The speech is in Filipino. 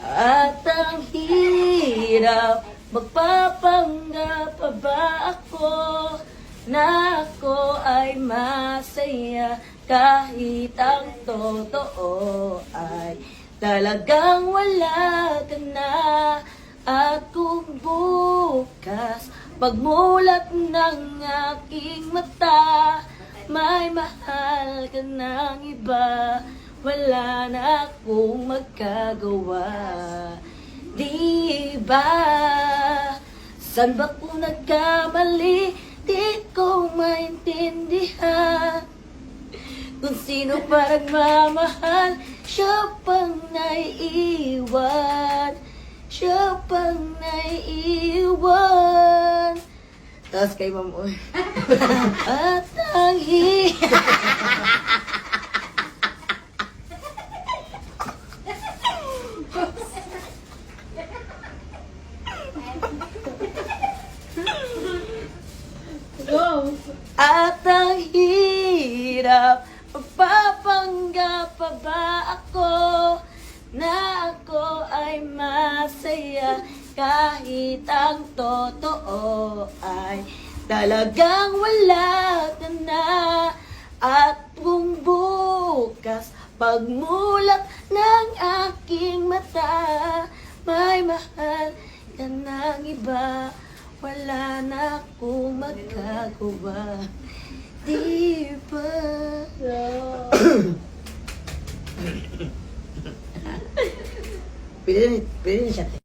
At ang hirap, magpapanggap pa ba ako na ako ay masaya kahit ang totoo ay talagang wala ka na. At kung bukas pagmulat ng aking mata, may mahal ka ng iba, wala na akong magkagawa. Di ba? San ba kung nagkamali? Di ko maintindihan. Kung sino parang mamahal, siya pang naiiwan. Siya pang naiiwan. Tapos kay Mamoy. At ang Go! At ang hirap, magpapanggap pa ba ako na ako ay masaya kahit ang totoo ay talagang wala ka na. At kung bukas pagmulat ng aking mata, may mahal ka ng iba, wala na akong magkagawa. Di ba? Pwede na siya.